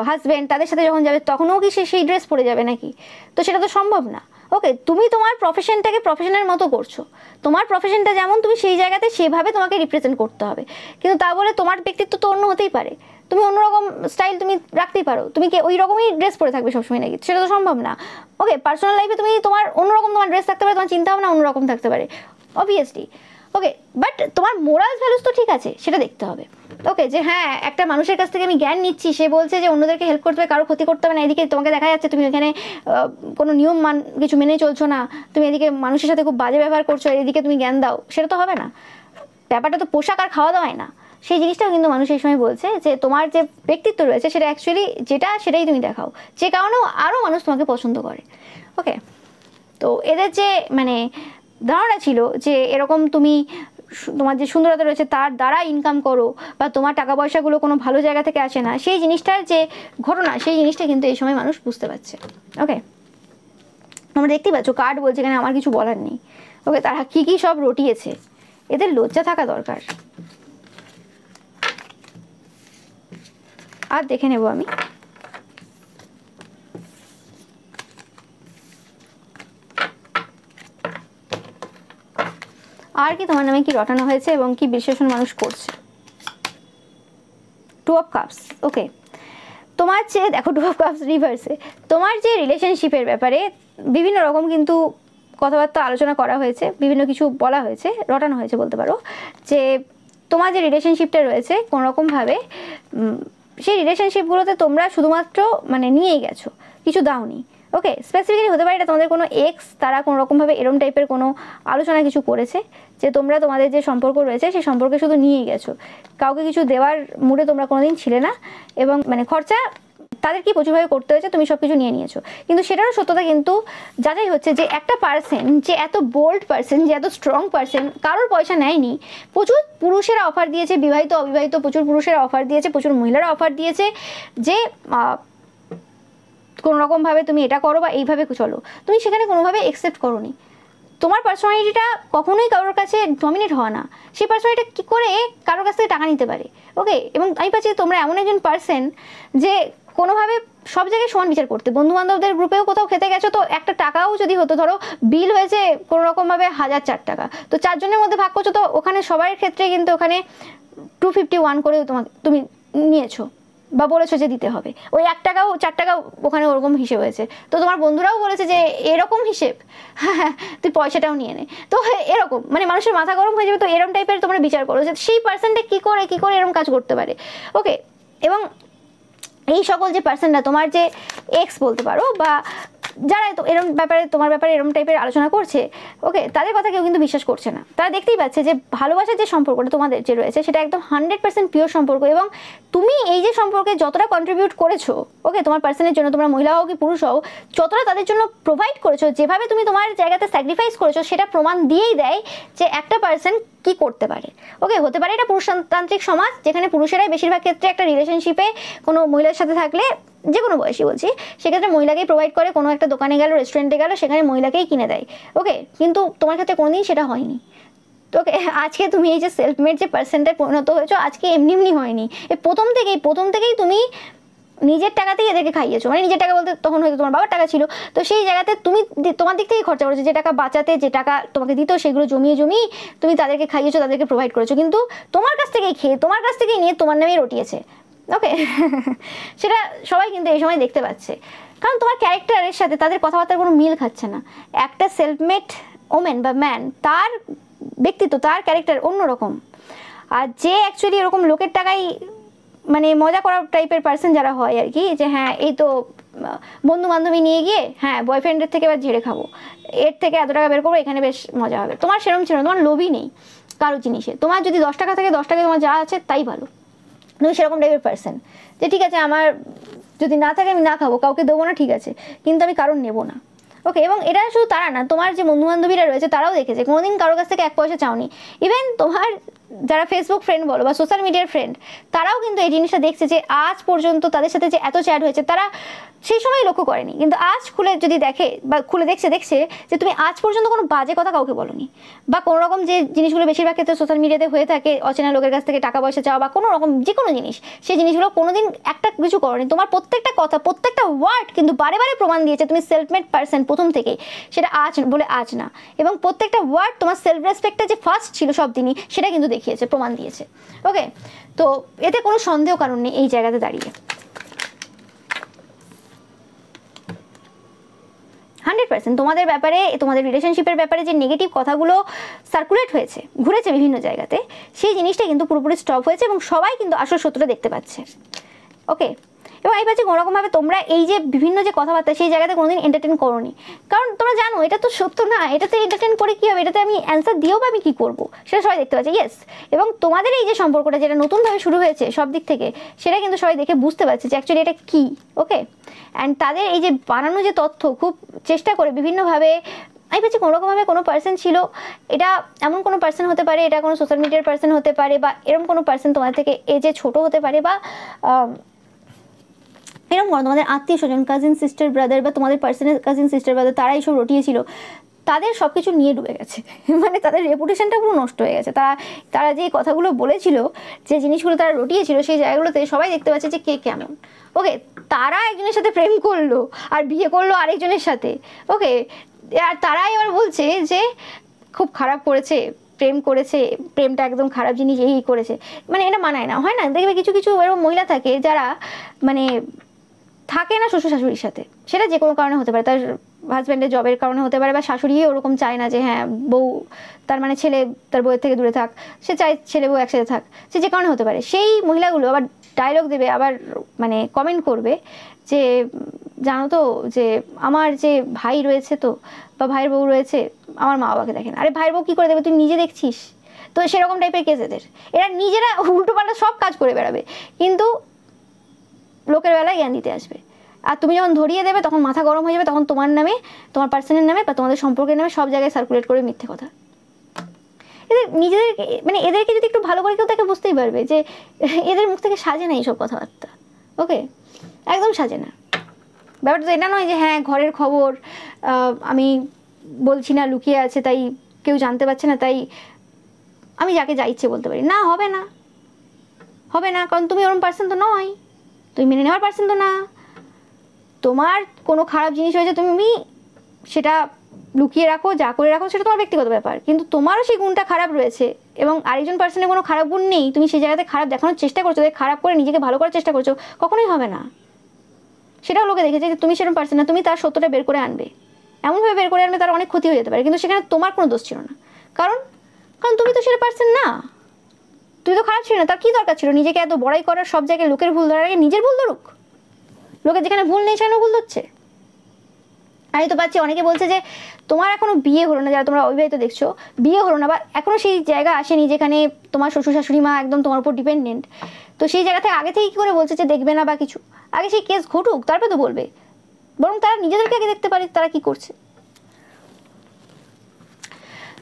হাজব্যান্ড তাদের সাথে যখন যাবে তখনও কি সে সেই ড্রেস পরে যাবে নাকি? তো সেটা তো সম্ভব না। ওকে, তুমি তোমার প্রফেশনটাকে প্রফেশনের মতো করছো, তোমার প্রফেশনটা যেমন তুমি সেই জায়গাতে সেভাবে তোমাকে রিপ্রেজেন্ট করতে হবে, কিন্তু তা বলে তোমার ব্যক্তিত্ব তো অন্য হতেই পারে, তুমি অন্যরকম স্টাইল তুমি রাখতেই পারো, তুমি কি ওই রকমই ড্রেস পরে থাকবে সবসময় নাকি? সেটা তো সম্ভব না। ওকে, পার্সোনাল লাইফে তুমি তোমার অন্যরকম তোমার ড্রেস থাকতে পারে, তোমার চিন্তা ভাবনা অন্যরকম থাকতে পারে, অবভিয়াসলি। ওকে, বাট তোমার মোরালস ভ্যালুস তো ঠিক আছে, সেটা দেখতে হবে। ওকে, যে হ্যাঁ একটা মানুষের কাছ থেকে আমি জ্ঞান নিচ্ছি, সে বলছে যে অন্যদেরকে হেল্প করতে হবে, কারো ক্ষতি করতে হবে না, এদিকে তোমাকে দেখা যাচ্ছে তুমি এখানে কোনো নিয়ম কিছু মেনে চলছো না, তুমি এদিকে মানুষের সাথে খুব বাজে ব্যবহার করছো, এদিকে তুমি জ্ঞান দাও, সেটা তো হবে না। ব্যাপারটা তো পোশাক আর খাওয়া দাওয়ায় না। সেই জিনিসটাও কিন্তু মানুষ এই সময় বলছে যে তোমার যে ব্যক্তিত্ব রয়েছে সেটা অ্যাকচুয়ালি যেটা সেটাই তুমি দেখাও, যে কারণেও আরও মানুষ তোমাকে পছন্দ করে। ওকে, তো এদের যে মানে ধারণা ছিল যে এরকম তুমি তোমার যে সুন্দরতা রয়েছে তার দ্বারা ইনকাম করো, বা তোমার টাকা পয়সাগুলো কোনো ভালো জায়গা থেকে আসে না, সেই জিনিসটার যে ঘটনা সেই জিনিসটা কিন্তু এই সময় মানুষ বুঝতে পারছে। ওকে, তোমরা দেখতেই পাচ্ছ কার্ড বলছে এখানে আমার কিছু বলার নেই। ওকে, তারা কি কি সব রটিয়েছে, এদের লজ্জা থাকা দরকার। আর দেখে নেব আমি। আর কি তোমার নামে কি রটানো হয়েছে এবং কি বিশ্লেষণ মানুষ করছে। 2 অফ কাপস। ওকে, তোমার যে দেখো 2 অফ কাপস রিভার্সে, তোমার যে রিলেশনশিপের ব্যাপারে বিভিন্ন রকম কিন্তু কথাবার্তা আলোচনা করা হয়েছে, বিভিন্ন কিছু বলা হয়েছে, রটানো হয়েছে বলতে পারো, যে তোমার যে রিলেশনশিপটা রয়েছে কোনোরকমভাবে সেই রিলেশনশিপগুলোতে তোমরা শুধুমাত্র মানে নিয়েই গেছো, কিছু দাওনি। ওকে, স্পেসিফিক্যালি হতে পারে এটা তোমাদের কোনো এক্স, তারা কোনো রকমভাবে এরম টাইপের কোনো আলোচনা কিছু করেছে যে তোমরা তোমাদের যে সম্পর্ক রয়েছে সেই সম্পর্কে শুধু নিয়েই গেছো, কাউকে কিছু দেওয়ার মুডে তোমরা কোনোদিন ছিলে না, এবং মানে খরচা তাদের কি প্রচুরভাবে করতে হয়েছে, তুমি সব কিছু নিয়ে নিয়েছো। কিন্তু সেটারও সত্যতা কিন্তু যাচাই হচ্ছে যে একটা পার্সন যে এত বোল্ড পার্সন, যে এত স্ট্রং পার্সন, কারোর পয়সা নেয়নি। প্রচুর পুরুষেরা অফার দিয়েছে, বিবাহিত অবিবাহিত প্রচুর পুরুষেরা অফার দিয়েছে, প্রচুর মহিলারা অফার দিয়েছে যে কোনো রকমভাবে তুমি এটা করো বা এইভাবে চলো, তুমি সেখানে কোনোভাবে অ্যাকসেপ্ট করোনি। তোমার পার্সোনালিটিটা কখনোই কারোর কাছে ডমিনেট হওয়া না, সেই পার্সোনালিটিটা কী করে কারোর কাছ থেকে টাকা নিতে পারে। ওকে, এবং আমি পাচ্ছি তোমরা এমন একজন পার্সন যে কোনোভাবে সব জায়গায় সমান বিচার করতে, বন্ধু বান্ধবদের গ্রুপেও কোথাও খেতে গেছো তো একটা টাকাও যদি হতো, ধরো বিল হয়েছে কোনো রকমভাবে 1004 টাকা, তো 4 জনের মধ্যে ভাগ করছো, তো ওখানে সবার ক্ষেত্রে কিন্তু ওখানে 251 করে তুমি নিয়েছো বা বলেছো যে দিতে হবে, ওই 1 টাকাও 4 টাকাও ওখানে ওরকম হিসেব হয়েছে। তো তোমার বন্ধুরাও বলেছে যে এরকম হিসেব, হ্যাঁ তুই পয়সাটাও নিয়ে নে। তো এরকম মানে মানুষের মাথা গরম হয়ে যাবে। তো এরকম টাইপের তোমরা বিচার করো যে সেই পার্সনটা কী করে এরকম কাজ করতে পারে। ওকে, এবং এই সকল যে পার্সনরা তোমার যে এক্স বলতে পারো বা যারা এরম ব্যাপারে তোমার ব্যাপারে এরম টাইপের আলোচনা করছে, ওকে, তাদের কথা কেউ কিন্তু বিশ্বাস করছে না। তারা দেখতেই পাচ্ছে যে ভালোবাসার যে সম্পর্কটা তোমাদের যে রয়েছে সেটা একদম 100% পিওর সম্পর্ক, এবং তুমি এই যে সম্পর্কে যতটা কন্ট্রিবিউট করেছো, ওকে, তোমার পার্সনের জন্য, তোমরা মহিলা হও কি পুরুষ হও, যতটা তাদের জন্য প্রোভাইড করেছো, যেভাবে তুমি তোমার জায়গাতে স্যাক্রিফাইস করেছো, সেটা প্রমাণ দিয়েই দেয় যে একটা পার্সন কি করতে পারে। ওকে, হতে পারে এটা পুরুষতান্ত্রিক সমাজ যেখানে পুরুষেরাই বেশিরভাগ ক্ষেত্রে একটা রিলেশনশিপে কোনো মহিলার সাথে থাকলে, যে কোনো বয়সী বলছি, সেক্ষেত্রে মহিলাকেই প্রোভাইড করে, কোনো একটা দোকানে গেল, রেস্টুরেন্টে গেল, সেখানে মহিলাকেই কিনে দেয়। ওকে, কিন্তু তোমার ক্ষেত্রে কোনোদিন সেটা হয়নি। তো ওকে, আজকে তুমি এই যে সেলফ মেড যে পার্সনটায় পরিণত হয়েছো, আজকে এমনি হয়নি, এই প্রথম থেকেই তুমি নিজের টাকাতেই এদেরকে খাইয়েছো। মানে নিজের টাকা বলতে তখন হয়তো তোমার বাবার টাকা ছিল, তো সেই জায়গাতে তুমি তোমার দিক থেকেই খরচা করেছো, যে টাকা বাঁচাতে, যে টাকা তোমাকে দিত, সেগুলো জমিয়ে তুমি তাদেরকে খাইয়েছো, তাদেরকে প্রোভাইড করেছো, কিন্তু তোমার কাছ থেকেই খেয়ে, তোমার কাছ থেকেই নিয়ে তোমার নামেই রটিয়েছে। ওকে, সেটা সবাই কিন্তু এই সময় দেখতে পাচ্ছে, কারণ তোমার ক্যারেক্টারের সাথে তাদের কথাবার্তার কোনো মিল খাচ্ছে না। একটা সেলফমেড ওমেন বা ম্যান, তার ব্যক্তিত্ব, তার ক্যারেক্টার অন্যরকম। আর যে অ্যাকচুয়ালি এরকম লোকের টাকায় মানে মজা করা টাইপের পার্সন যারা হয় আর কি, যে হ্যাঁ এই তো বন্ধু বান্ধবী নিয়ে গিয়ে হ্যাঁ বয়ফ্রেন্ডের থেকে এবার ঝেড়ে খাবো, এর থেকে এত টাকা বের করবো, এখানে বেশ মজা হবে। তোমার সেরকম ছিল না, তোমার লোভই নেই কারো জিনিসে। তোমার যদি 10 টাকা থাকে, 10 টাকায় তোমার যা আছে তাই ভালো। তুমি সেরকম টাইপের পার্সন যে ঠিক আছে আমার যদি না থাকে আমি না খাবো, কাউকে দেবো না, ঠিক আছে, কিন্তু আমি কারণ নেবো না। ওকে, এবং এটা শুধু তারা না, তোমার যে বন্ধু বান্ধবীরা রয়েছে তারাও দেখেছে কোনোদিন কারোর কাছ থেকে 1 পয়সা চাওনি। ইভেন তোমার যারা ফেসবুক ফ্রেন্ড বলো বা সোশ্যাল মিডিয়ার ফ্রেন্ড, তারাও কিন্তু এই জিনিসটা দেখছে যে আজ পর্যন্ত তাদের সাথে যে এত চ্যাট হয়েছে, তারা সেই সময় লক্ষ্য করেনি, কিন্তু আজ খুলে যদি দেখে বা খুলে দেখছে যে তুমি আজ পর্যন্ত কোনো বাজে কথা কাউকে বলোনি, বা কোনো রকম যে জিনিসগুলো বেশিরভাগ ক্ষেত্রে সোশ্যাল মিডিয়াতে হয়ে থাকে, অচেনা লোকের কাছ থেকে টাকা পয়সা চাওয়া বা কোনো রকম যে কোনো জিনিস, সেই জিনিসগুলো কোনোদিন একটা কিছু করোনি। তোমার প্রত্যেকটা কথা, প্রত্যেকটা ওয়ার্ড কিন্তু বারে বারে প্রমাণ দিয়েছে তুমি সেলফমেড পার্সন প্রথম থেকেই, সেটা আজ বলে আজ না। এবং প্রত্যেকটা ওয়ার্ড তোমার সেলফ রেসপেক্টটা যে ফার্স্ট ছিল সব দিনই, সেটা কিন্তু দেখিয়েছে, প্রমাণ দিয়েছে। ওকে, তো এতে কোনো সন্দেহ কারণ নেই এই জায়গাতে দাঁড়িয়ে। 100% তোমাদের ব্যাপারে, তোমাদের রিলেশনশিপের ব্যাপারে যে নেগেটিভ কথাগুলো সার্কুলেট হয়েছে, ঘুরেছে বিভিন্ন জায়গাতে, সেই জিনিসটা কিন্তু পুরোপুরি স্টপ হয়েছে এবং সবাই কিন্তু আসল সত্যটা দেখতে পাচ্ছে। ওকে, এবং এই পাচ্ছি কোনোরকমভাবে তোমরা এই যে বিভিন্ন যে কথাবার্তা, সেই জায়গাতে কোনোদিন এন্টারটেন করোনি, কারণ তোমরা জানো এটা তো সত্য না, এটাতে এন্টারটেন করে কী হবে, এটাতে আমি অ্যান্সার দিয়েও বা আমি কী করবো, সেটা সবাই দেখতে পাচ্ছে। ইয়েস, এবং তোমাদের এই যে সম্পর্কটা যেটা নতুনভাবে শুরু হয়েছে সব দিক থেকে, সেটা কিন্তু সবাই দেখে বুঝতে পারছে যে অ্যাকচুয়ালি এটা কী। ওকে, অ্যান্ড তাদের এই যে বানানো যে তথ্য খুব চেষ্টা করে বিভিন্নভাবে আমি বলছি কোনোরকমভাবে কোনো পার্সন ছিল, এটা এমন কোনো পার্সন হতে পারে, এটা কোনো সোশ্যাল মিডিয়ার পার্সন হতে পারে, বা এরকম কোনো পার্সন তোমাদের থেকে এজে ছোট হতে পারে, বা এরকম কোনো তোমাদের আত্মীয় স্বজন, কাজিন সিস্টার ব্রাদার, বা তোমাদের পার্সনের কাজিন সিস্টার ব্রাদার, তারা এইসব রটিয়েছিল, তাদের সব কিছু নিয়ে ডুবে গেছে। মানে তাদের রেপুটেশনটা পুরো নষ্ট হয়ে গেছে। তারা যে কথাগুলো বলেছিল, যে জিনিসগুলো তারা রটিয়েছিল, সেই জায়গাগুলোতে সবাই দেখতে পাচ্ছে যে কে কেমন। ওকে, তারা একজনের সাথে প্রেম করলো আর বিয়ে করলো আরেকজনের সাথে। ওকে, আর তারাই এবার বলছে যে খুব খারাপ করেছে, প্রেম করেছে, প্রেমটা একদম খারাপ জিনিস, এই করেছে। মানে এটা মানায় না, হয় না? দেখবে কিছু কিছু এরকম মহিলা থাকে যারা মানে থাকে না শ্বশুর শাশুড়ির সাথে, সেটা যে কোনো কারণে হতে পারে, তার হাজব্যান্ডের জবের কারণে হতে পারে, বা শাশুড়িও ওরকম চায় না যে হ্যাঁ বউ, তার মানে ছেলে তার বউয়ের থেকে দূরে থাক, সে চায় ছেলে বউ একসাথে থাক, সে যে কারণে হতে পারে। সেই মহিলাগুলো আবার ডায়লগ দেবে, আবার মানে কমেন্ট করবে যে জানো তো যে আমার যে ভাই রয়েছে তো, বা ভাইয়ের বউ রয়েছে, আমার মা বাবাকে দেখেন। আরে ভাইয়ের বউ কী করে দেবে, তুই নিজে দেখছিস তো? সেরকম টাইপের কেস এদের। এরা নিজেরা উল্টো পাল্টা সব কাজ করে বেড়াবে, কিন্তু লোকের বেলায় জ্ঞান দিতে আসবে। আর তুমি যখন ধরিয়ে দেবে তখন মাথা গরম হয়ে যাবে, তখন তোমার নামে, তোমার পার্সনের নামে, বা তোমাদের সম্পর্কের নামে সব জায়গায় সার্কুলেট করে মিথ্যে কথা। এদের নিজেদেরকে মানে এদেরকে যদি একটু ভালো করে কেউ তাকে বুঝতেই পারবে যে এদের মুখ থেকে সাজে না এইসব কথাবার্তা। ওকে, একদম সাজে না। ব্যাপারটা তো এটা নয় যে হ্যাঁ ঘরের খবর আমি বলছি না, লুকিয়ে আছে, তাই কেউ জানতে পারছে না, তাই আমি যাকে যা ইচ্ছে বলতে পারি। না, হবে না, হবে না, কারণ তুমি ওরকম পার্সন তো নয়, তুমি মেনে নেওয়ার পার্সন তো না। তোমার কোনো খারাপ জিনিস হয়েছে, তুমি সেটা লুকিয়ে রাখো, যা করে রাখো, সেটা তোমার ব্যক্তিগত ব্যাপার, কিন্তু তোমারও সেই গুণটা খারাপ রয়েছে এবং আরেকজন পার্সনের কোনো খারাপ গুণ নেই, তুমি সেই জায়গাতে খারাপ দেখানোর চেষ্টা করছো, খারাপ করে নিজেকে ভালো করার চেষ্টা করছো, কখনোই হবে না। সেটাও লোকে দেখেছে যে তুমি সেরকম পার্সন না, তুমি তার সত্যটা বের করে আনবে, এমনভাবে বের করে আনবে তার অনেক ক্ষতি হয়ে যেতে পারে, কিন্তু সেখানে তোমার কোনো দোষ ছিল না, কারণ তুমি তো সেটা পার্সন না, তুই তো খারাপ ছিল না। তার কি দরকার ছিল নিজেকে এত বড়াই করার? সব জায়গায় লোকের ভুল ধরার আগে নিজের ভুল ধরুক। লোকের যেখানে ভুল নেই সেখানে ভুল ধরছে। আমি তো পাচ্ছি অনেকে বলছে যে তোমার এখনো বিয়ে হলো না, যারা তোমরা অবিবাহিত দেখছো, বিয়ে হলো না, বা এখনো সেই জায়গা আসেনি যেখানে তোমার শ্বশুর শাশুড়ি মা একদম তোমার উপর ডিপেন্ডেন্ট, তো সেই জায়গা থেকে আগে থেকে কি করে বলছে যে দেখবে না বা কিছু? আগে সেই কেস ঘটুক, তারপরে তো বলবে। বরং তারা নিজেদেরকে আগে দেখতে পারে তারা কি করছে।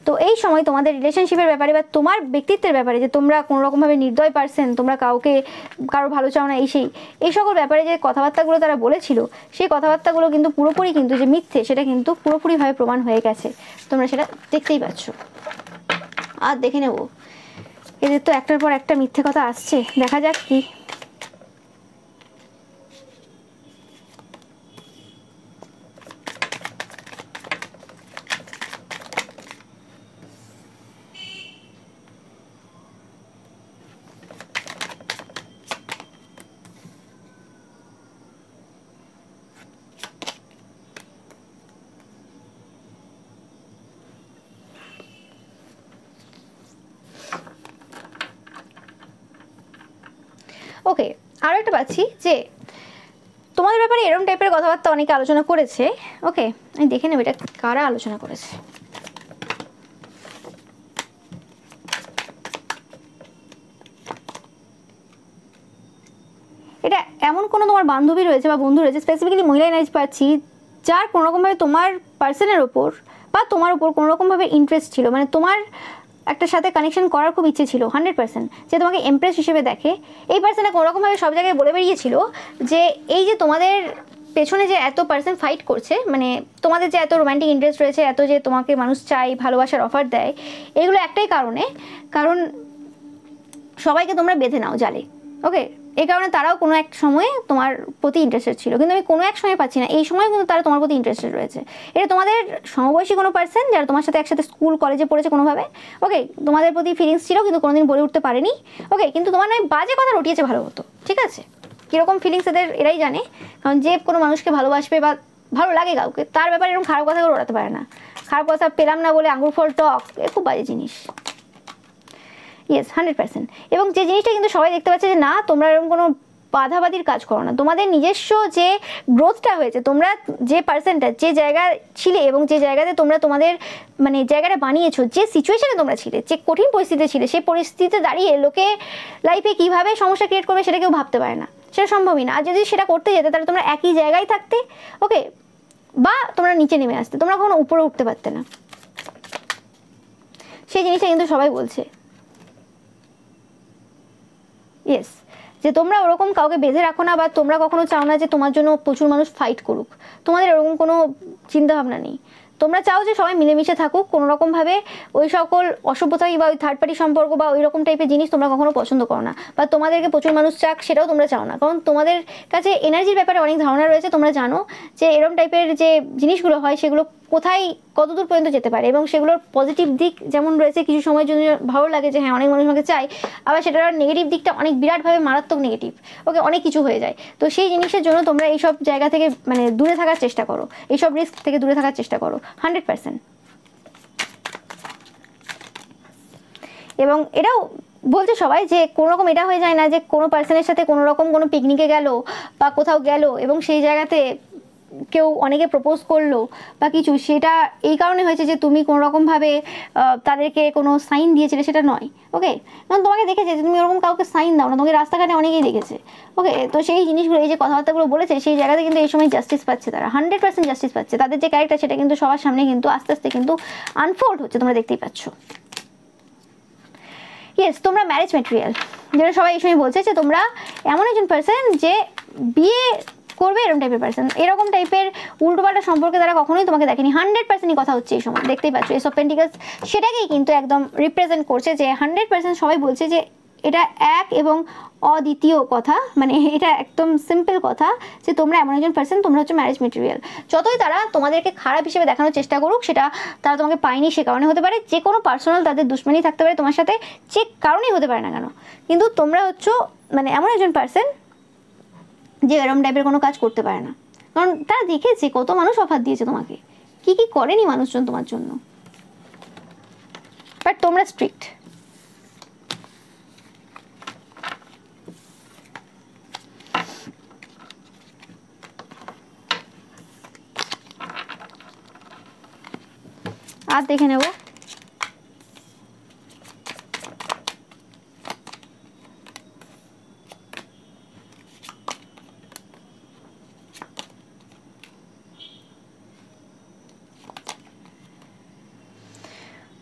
তো এই সময় তোমাদের রিলেশনশিপের ব্যাপারে বা তোমার ব্যক্তিত্বের ব্যাপারে, যে তোমরা কোনোরকমভাবে নির্দয় পারসন, তোমরা কারো ভালো চাও না, এই সকল ব্যাপারে যে কথাবার্তাগুলো তারা বলেছিল, সেই কথাবার্তাগুলো কিন্তু পুরোপুরি কিন্তু যে মিথ্যে, সেটা কিন্তু পুরোপুরিভাবে প্রমাণ হয়ে গেছে। তোমরা সেটা দেখতেই পাচ্ছ। আর দেখে নেব, এদের তো একটার পর একটা মিথ্যে কথা আসছে, দেখা যাক কি। ওকে, আরও একটা পাচ্ছি যে তোমাদের ব্যাপারে এরকম টাইপের কথাবার্তা অনেকে আলোচনা করেছে। ওকে, আমি দেখে নেব এটা কারা আলোচনা করেছে। এটা এমন কোনো তোমার বান্ধবী রয়েছে বা বন্ধু রয়েছে, স্পেসিফিক্যালি মহিলা এনার্জি পাচ্ছি, যার কোনোরকমভাবে তোমার পার্সনের ওপর বা তোমার উপর কোনোরকমভাবে ইন্টারেস্ট ছিল, মানে তোমার একটা সাথে কানেকশন করার খুব ইচ্ছে ছিল 100%, যে তোমাকে এমপ্রেস হিসেবে দেখে। এই পার্সনটা কোনোরকমভাবে সব জায়গায় বলে বেরিয়েছিল যে এই যে তোমাদের পেছনে যে এত পার্সন ফাইট করছে, মানে তোমাদের যে এত রোম্যান্টিক ইন্টারেস্ট রয়েছে, এত যে তোমাকে মানুষ চাই, ভালোবাসার অফার দেয়, এগুলো একটাই কারণ সবাইকে তোমরা বেঁধে নাও জালে। ওকে, এই কারণে তারাও কোনো এক সময়ে তোমার প্রতি ইন্টারেস্টেড ছিল, কিন্তু আমি কোনো এক সময় পাচ্ছি না এই সময় কিন্তু তারা তোমার প্রতি ইন্টারেস্টেড রয়েছে। এটা তোমাদের সমবয়সী কোনো পার্সন যারা তোমার সাথে একসাথে স্কুল কলেজে পড়েছে কোনোভাবে। ওকে, তোমাদের প্রতি ফিলিংস ছিল কিন্তু কোনোদিন বলে উঠতে পারেনি। ওকে, কিন্তু তোমার নয় বাজে কথা রটিয়েছে ভালো হতো, ঠিক আছে? কীরকম ফিলিংস এরাই জানে, কারণ যে কোনো মানুষকে ভালোবাসবে বা ভালো লাগে কাউকে, তার ব্যাপারে এরকম খারাপ কথা করে ওড়াতে পারে না। খারাপ কথা পেলাম না বলে আঙুর ফল টক, এ খুব বাজে জিনিস। ইয়েস, 100%। এবং যে জিনিসটা কিন্তু সবাই দেখতে পাচ্ছে যে না, তোমরা এরকম কোনো বাধাবাদির কাজ করো না। তোমাদের নিজস্ব যে গ্রোথটা হয়েছে, তোমরা যে পার্সনটা যে জায়গায় ছিলে এবং যে জায়গাতে তোমরা তোমাদের মানে জায়গাটা বানিয়েছো, যে সিচুয়েশনে তোমরা ছিলে, যে কঠিন পরিস্থিতিতে ছিলে, সেই পরিস্থিতিতে দাঁড়িয়ে লোকে লাইফে কীভাবে সমস্যা ক্রিয়েট করবে সেটা কেউ ভাবতে পারে না, সেটা সম্ভবই না। আর যদি সেটা করতে যেতে তাহলে তোমরা একই জায়গায় থাকতে। ওকে, বা তোমরা নিচে নেমে আসতে, তোমরা কখনো উপরে উঠতে পারতে না। সেই জিনিসটা কিন্তু সবাই বলছে, ইয়েস, যে তোমরা ওরকম কাউকে বেঁধে রাখো না, বা তোমরা কখনো চাও না যে তোমার জন্য প্রচুর মানুষ ফাইট করুক, তোমাদের এরকম কোনো চিন্তাভাবনা নেই। তোমরা চাও যে সবাই মিলেমিশে থাকুক, কোনো রকমভাবে ওই সকল অসভ্যতাই বা ওই থার্ড পার্টি সম্পর্ক বা ওই রকম টাইপের জিনিস তোমরা কখনো পছন্দ করো না, বা তোমাদেরকে প্রচুর মানুষ চাক সেটাও তোমরা চাও না, কারণ তোমাদের কাছে এনার্জির ব্যাপারে অনেক ধারণা রয়েছে। তোমরা জানো যে এরকম টাইপের যে জিনিসগুলো হয় সেগুলো কোথায় কতদূর পর্যন্ত যেতে পারে, এবং সেগুলোর পজিটিভ দিক যেমন রয়েছে, কিছু সময়ের জন্য ভালো লাগে যে হ্যাঁ অনেক মানুষ আমাকে চাই, আবার সেটার নেগেটিভ দিকটা অনেক বিরাটভাবে মারাত্মক নেগেটিভ, ওকে, অনেক কিছু হয়ে যায়। তো সেই জিনিসের জন্য তোমরা এইসব জায়গা থেকে মানে দূরে থাকার চেষ্টা করো, এইসব রিস্ক থেকে দূরে থাকার চেষ্টা করো 100%। এবং এটাও বলছে সবাই যে কোনো রকম এটা হয়ে যায় না যে কোনো পার্সনের সাথে কোনো রকম কোনো পিকনিকে গেল বা কোথাও গেল এবং সেই জায়গাতে কেউ অনেকে প্রপোজ করলো বা কিছু, সেটা এই কারণে হয়েছে যে তুমি কোনো রকমভাবে তাদেরকে কোনো সাইন দিয়েছিলে, সেটা নয়, ওকে। কারণ তোমাকে দেখেছে যে তুমি ওরকম কাউকে সাইন দাও না, তোমাকে রাস্তাঘাটে অনেকেই দেখেছে, ওকে। তো সেই জিনিসগুলো, এই যে কথাবার্তাগুলো বলেছে, সেই জায়গাতে কিন্তু এই সময় জাস্টিস পাচ্ছে তারা, 100% জাস্টিস পাচ্ছে। তাদের যে ক্যারেক্টার সেটা কিন্তু সবার সামনে কিন্তু আস্তে আস্তে কিন্তু আনফোল্ড হচ্ছে, তোমরা দেখতেই পাচ্ছ। ইয়েস, তোমরা ম্যারেজ ম্যাটেরিয়াল, যেটা সবাই এই সময় বলছে যে তোমরা এমন একজন পার্সন যে বিয়ে করবে, এরকম টাইপের পার্সন। এরকম টাইপের উল্টোপাল্টা সম্পর্কে তারা কখনোই তোমাকে দেখেনি, 100%ই কথা হচ্ছে এই সময়, দেখতেই পাচ্ছ। এস অফ পেন্টিকলস সেটাকেই কিন্তু একদম রিপ্রেজেন্ট করছে, যে 100% সবাই বলছে যে এটা এক এবং অদ্বিতীয় কথা, মানে এটা একদম সিম্পল কথা যে তোমরা এমন একজন পার্সন, তোমরা হচ্ছে ম্যারেজ মেটেরিয়াল। যতই তারা তোমাদেরকে খারাপ হিসেবে দেখানোর চেষ্টা করুক, সেটা তারা তোমাকে পায়নি সে কারণে হতে পারে, যে কোনো পার্সোনাল তাদের দুশ্মনী থাকতে পারে তোমার সাথে, যে কারণেই হতে পারে না কেন, কিন্তু তোমরা হচ্ছে মানে এমন একজন পার্সন যে এরম টাইপের কোনো কাজ করতে পারে না। কারণ তারা দেখেছে কত মানুষ অফার দিয়েছে তোমাকে, কি কি করেনি মানুষজন তোমার জন্য, বাট তোমরা স্ট্রিক্ট। আর দেখে নেব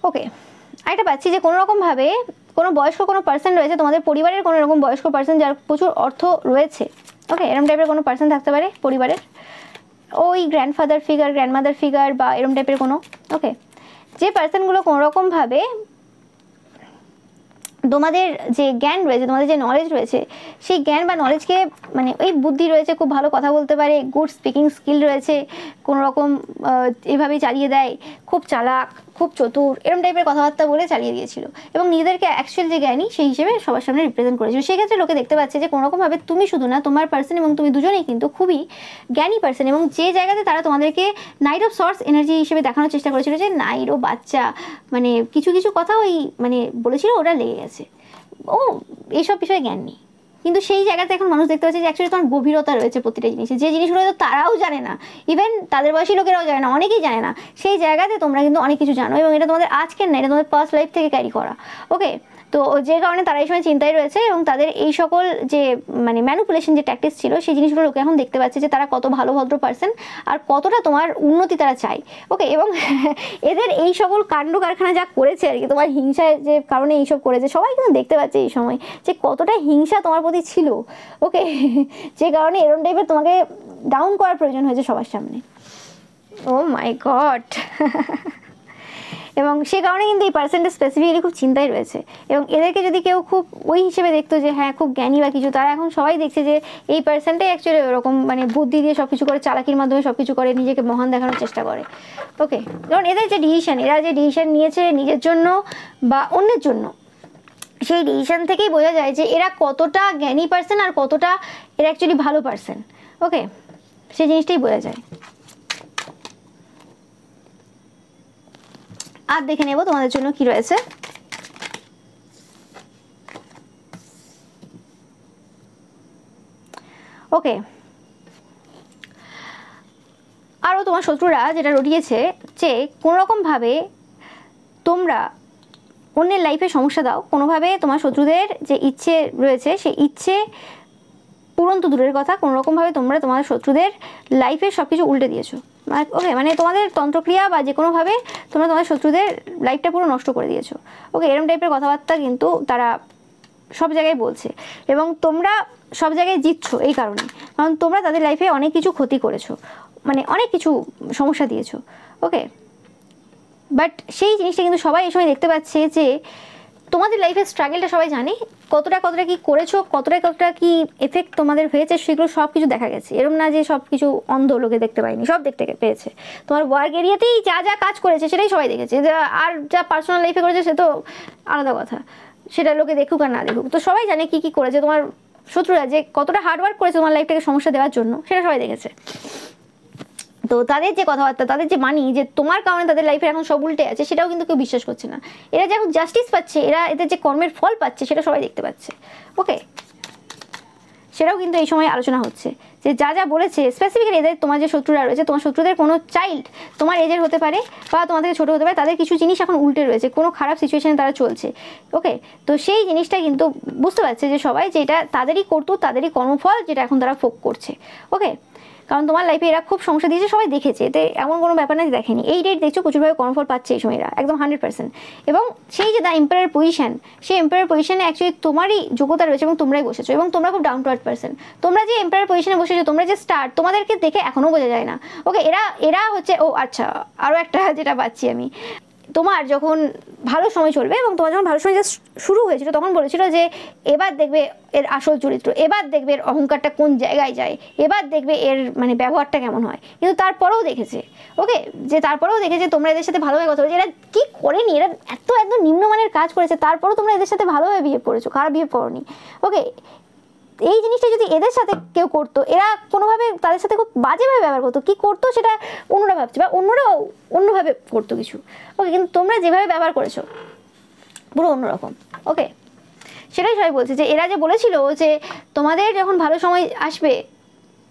ওকে। আরেকটা পাচ্ছি যে কোনো রকমভাবে কোনো বয়স্ক কোনো পার্সন রয়েছে, তোমাদের পরিবারের কোনো এরকম বয়স্ক পার্সন যার প্রচুর অর্থ রয়েছে, ওকে, এরকম টাইপের কোনো পার্সন থাকতে পারে পরিবারের, ওই গ্র্যান্ডফাদার ফিগার, গ্র্যান্ডমাদার ফিগার বা এরকম টাইপের কোনো, ওকে। যে পার্সনগুলো কোনো রকমভাবে তোমাদের যে জ্ঞান রয়েছে, তোমাদের যে নলেজ রয়েছে, সেই জ্ঞান বা নলেজকে মানে ওই বুদ্ধি রয়েছে, খুব ভালো কথা বলতে পারে, গুড স্পিকিং স্কিল রয়েছে, কোনো রকম এভাবেই চালিয়ে দেয়, খুব চালাক, খুব চতুর, এরকম টাইপের কথাবার্তা বলে চালিয়ে দিয়েছিল, এবং নিজেদেরকে অ্যাকচুয়াল যে জ্ঞানী সেই হিসেবে সবার সামনে রিপ্রেজেন্ট করেছিল। সেক্ষেত্রে লোকে দেখতে পাচ্ছে যে কোনো রকমভাবে তুমি শুধু না, তোমার পার্সন এবং তুমি দুজনেই কিন্তু খুবই জ্ঞানী পার্সন, এবং যে জায়গাতে তারা তোমাদেরকে নাইট অফ সর্টস এনার্জি হিসেবে দেখানোর চেষ্টা করেছিল যে নাইট ও বাচ্চা, মানে কিছু কিছু কথা ওই মানে বলেছিল, ওটা লেগে গেছে, ও এইসব বিষয়ে জ্ঞান নেই। কিন্তু সেই জায়গাতে এখন মানুষ দেখতে পাচ্ছে যে অ্যাকচুয়ালি তোমার গভীরতা রয়েছে প্রতিটা জিনিসে, যে জিনিসগুলো হয়তো তারাও জানে না, ইভেন তাদের বয়সী লোকেরাও জানে না, অনেকেই জানে না, সেই জায়গাতে তোমরা কিন্তু অনেক কিছু জানো, এবং এটা তোমাদের আজকের না, এটা তোমাদের পাস্ট লাইফ থেকে ক্যারি করা, ওকে। তো যে কারণে তারা এই সময় চিন্তায় রয়েছে, এবং তাদের এই সকল যে মানে ম্যানিপুলেশন যে ট্যাকটিক্স ছিল, সেই জিনিসগুলো লোকে এখন দেখতে পাচ্ছে যে তারা কত ভালো ভদ্র পার্সন আর কতটা তোমার উন্নতি তারা চায়, ওকে। এবং এদের এই সকল কাণ্ড কারখানা যা করেছে আর কি, তোমার হিংসায় যে কারণে এইসব করেছে, সবাই কিন্তু দেখতে পাচ্ছে এই সময় যে কতটা হিংসা তোমার প্রতি ছিল, ওকে, যে কারণে এরকম টাইপের তোমাকে ডাউন করার প্রয়োজন হয়েছে সবার সামনে। ও মাই গড। এবং সে কারণে কিন্তু এই পার্সনটা স্পেসিফিক্যালি খুব চিন্তায় রয়েছে, এবং এদেরকে যদি কেউ খুব ওই হিসেবে দেখতো যে হ্যাঁ খুব জ্ঞানী বা কিছু, তারা এখন সবাই দেখছে যে এই পার্সনটাই অ্যাকচুয়ালি ওরকম মানে বুদ্ধি দিয়ে সব কিছু করে, চালাকির মাধ্যমে সব কিছু করে, নিজেকে মহান দেখানোর চেষ্টা করে, ওকে। কারণ এদের যে ডিসিশন, এরা যে ডিসিশন নিয়েছে নিজের জন্য বা অন্যের জন্য, সেই ডিসিশন থেকেই বোঝা যায় যে এরা কতটা জ্ঞানী পার্সন আর কতটা এরা অ্যাকচুয়ালি ভালো পার্সন, ওকে, সেই জিনিসটাই বোঝা যায়। আর দেখে নেব তোমাদের জন্য কি রয়েছে। ওকে, আরও তোমার শত্রুরা যেটা রটিয়েছে যে কোনোরকমভাবে তোমরা অন্যের লাইফে সমস্যা দাও, কোনোভাবে তোমার শত্রুদের যে ইচ্ছে রয়েছে সেই ইচ্ছে পূরণ তো দূরের কথা, কোনোরকমভাবে তোমরা তোমাদের শত্রুদের লাইফে সব কিছু উল্টে দিয়েছো। ওকে, মানে তোমাদের তন্ত্রক্রিয়া বা যে কোনোভাবে তোমরা তোমাদের শত্রুদের লাইফটা পুরো নষ্ট করে দিয়েছো। ওকে, এরকম টাইপের কথাবার্তা কিন্তু তারা সব জায়গায় বলছে, এবং তোমরা সব জায়গায় জিতছো এই কারণে, কারণ তোমরা তাদের লাইফে অনেক কিছু ক্ষতি করেছো, মানে অনেক কিছু সমস্যা দিয়েছো। ওকে, বাট সেই জিনিসটা কিন্তু সবাই এই সময় দেখতে পাচ্ছে যে তোমাদের লাইফের স্ট্রাগলটা সবাই জানে, কতটা কি করেছো, কতটা কি এফেক্ট তোমাদের হয়েছে, সেগুলো সব কিছু দেখা গেছে। এরকম না যে সব কিছু অন্ধ লোকে দেখতে পায়নি, সব দেখতে পেয়েছে। তোমার ওয়ার্ক এরিয়াতেই যা কাজ করেছে সেটাই সবাই দেখেছে, আর যা পার্সোনাল লাইফে করেছে সে তো আলাদা কথা, সেটা লোকে দেখুক আর না দেখুক, তো সবাই জানে কি করেছে তোমার শত্রুরা, যে কতটা হার্ডওয়ার্ক করেছে তোমার লাইফটাকে সমস্যা দেওয়ার জন্য, সেটা সবাই দেখেছে। তো তাদের যে কথাবার্তা, তাদের যে মানি, যে তোমার কারণে তাদের লাইফে এখন সব উল্টে আছে, সেটাও কিন্তু কেউ বিশ্বাস করছে না। এরা যে এখন জাস্টিস পাচ্ছে, এরা এদের যে কর্মের ফল পাচ্ছে, সেটা সবাই দেখতে পাচ্ছে। ওকে, সেটাও কিন্তু এই সময় আলোচনা হচ্ছে, যে যা বলেছে স্পেসিফিক্যালি এদের, তোমার যে শত্রুরা রয়েছে, তোমার শত্রুদের কোনো চাইল্ড তোমার এজের হতে পারে বা তোমার থেকে ছোটো হতে পারে, তাদের কিছু জিনিস এখন উল্টে রয়েছে, কোনো খারাপ সিচুয়েশনে তারা চলছে। ওকে, তো সেই জিনিসটা কিন্তু বুঝতে পারছে যে সবাই, যে এটা তাদেরই করতো, তাদেরই কর্মফল, যেটা এখন তারা ভোগ করছে। ওকে, কারণ তোমার লাইফে এরা খুব সমস্যা দিয়েছে, সবাই দেখেছে, এতে এমন কোনো ব্যাপার না দেখেনি। এই ডেট দেখছো প্রচুরভাবে কর্মফল পাচ্ছে এই সময় এরা, একদম 100%। এবং সেই যে দ্য এম্পায়ার পজিশন, সেই এম্পায়ার পজিশনে অ্যাকচুয়ালি তোমারই যোগ্যতা রয়েছে এবং তোমরাই বসেছো, এবং তোমরা খুব ডাউন টু আর্থ পার্সন। তোমরা যে এম্পায়ার পজিশনে বসেছো, তোমরা যে স্টার্ট, তোমাদেরকে দেখে এখনও বোঝা যায় না। ওকে, এরা হচ্ছে, ও আচ্ছা, আরও একটা যেটা পাচ্ছি আমি, তোমার যখন ভালো সময় চলবে, এবং তোমার যখন ভালো সময় জাস্ট শুরু হয়েছিল, তখন বলেছিল যে এবার দেখবে এর আসল চরিত্র, এবার দেখবে এর অহংকারটা কোন জায়গায় যায়, এবার দেখবে এর মানে ব্যবহারটা কেমন হয়। কিন্তু তারপরেও দেখেছে, ওকে, যে তারপরেও দেখেছে তোমরা এদের সাথে ভালোভাবে কথা বলেছো, এরা কি করেনি, এরা এত নিম্নমানের কাজ করেছে, তারপরেও তোমরা এদের সাথে ভালোভাবে বিহেভ করেছো, খারাপ বিহেভ করোনি। ওকে, এই জিনিসটা যদি এদের সাথে কেউ করতো, এরা কোনোভাবে তাদের সাথে খুব বাজেভাবে ব্যবহার করতো, কি করতো সেটা অন্যরা ভাবছে, বা অন্যরাও অন্যভাবে করতো কিছু। ওকে, কিন্তু তোমরা যেভাবে ব্যবহার করেছো পুরো অন্যরকম। ওকে, সেটাই সবাই বলছে, যে এরা যে বলেছিল যে তোমাদের যখন ভালো সময় আসবে,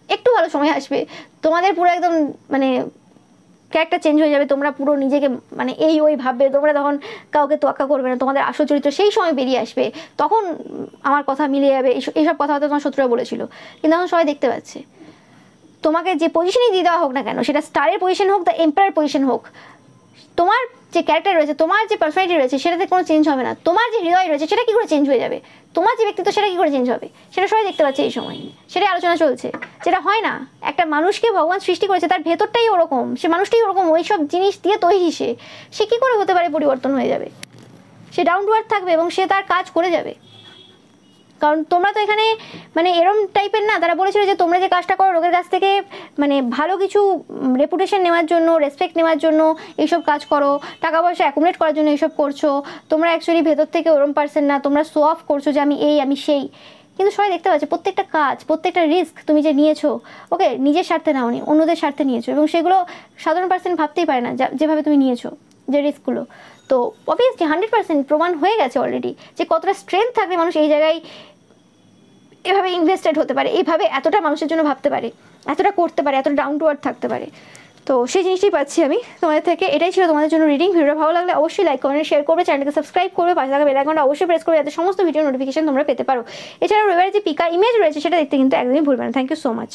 একটু ভালো সময় আসবে, তোমাদের পুরো একদম মানে ক্যারেক্টার চেঞ্জ হয়ে যাবে, তোমরা পুরো নিজেকে মানে ওই ভাববে, তোমরা তখন কাউকে তোয়াক্কা করবে না, তোমাদের আসল চরিত্র সেই সময় বেরিয়ে আসবে, তখন আমার কথা মিলে যাবে, এইসব কথাবার্তা তোমার শত্রুরা বলেছিল। কিন্তু এখন সবাই দেখতে পাচ্ছে, তোমাকে যে পজিশনই দিয়ে দেওয়া হোক না কেন, সেটা স্টারের পজিশন হোক, দ্য এম্পায়ার পজিশন হোক, তোমার যে ক্যারেক্টার রয়েছে, তোমার যে পার্সোনালিটি রয়েছে, সেটাতে কোনো চেঞ্জ হবে না। তোমার যে হৃদয় রয়েছে, সেটা কী করে চেঞ্জ হয়ে যাবে, তোমার যে ব্যক্তিত্ব, সেটা কী করে চেঞ্জ হবে, সেটা সবাই দেখতে পাচ্ছে এই সময়, সেটাই আলোচনা চলছে। যেটা হয় না, একটা মানুষকে ভগবান সৃষ্টি করেছে, তার ভেতরটাই ওরকম, সে মানুষটাই ওরকম, ওই সব জিনিস দিয়ে তৈরি, সে কী করে হতে পারে পরিবর্তন হয়ে যাবে, সে ডাউন টু আর্থ থাকবে এবং সে তার কাজ করে যাবে। কারণ তোমরা তো এখানে মানে এরম টাইপের না, তারা বলেছিল যে তোমরা যে কাজটা করো লোকের কাছ থেকে মানে ভালো কিছু রেপুটেশন নেওয়ার জন্য, রেসপেক্ট নেওয়ার জন্য এইসব কাজ করো, টাকা পয়সা অ্যাকুমুলেট করার জন্য এইসব করছো, তোমরা অ্যাকচুয়ালি ভেতর থেকে ওরম পারসন না, তোমরা শো অফ করছো যে আমি আমি সেই। কিন্তু সবাই দেখতে পাচ্ছে প্রত্যেকটা কাজ, প্রত্যেকটা রিস্ক তুমি যে নিয়েছো, ওকে, নিজের স্বার্থে নাওনি, অন্যদের স্বার্থে নিয়েছো, এবং সেগুলো সাধারণ পার্সন ভাবতেই পারে না যেভাবে তুমি নিয়েছো যে রিস্কগুলো। তো অবভিয়াসলি 100% প্রমাণ হয়ে গেছে অলরেডি যে কতটা স্ট্রেংথ থাকলে মানুষ এই জায়গায় এভাবে ইনভেস্টেড হতে পারে, এইভাবে এতটা মানুষের জন্য ভাবতে পারে, এতটা করতে পারে, এতটা ডাউন টু আর্থ থাকতে পারে। তো সেই জিনিসটাই পাচ্ছি আমি তোমাদের থেকে। এটাই ছিল তোমাদের জন্য রিডিং। ভিডিওটা ভালো লাগলে অবশ্যই লাইক কমেন্ট শেয়ার করবে, চ্যানেলকে সাবস্ক্রাইব করবে, পাশে থাকা বেল আইকনটা অবশ্যই প্রেস করবে যাতে সমস্ত ভিডিও নোটিফিকেশন তোমরা পেতে পারো। এছাড়াও রবিবারের যে পিকা ইমেজ রয়েছে সেটা দেখতে কিন্তু একদমই ভুলবে না। Thank you so much.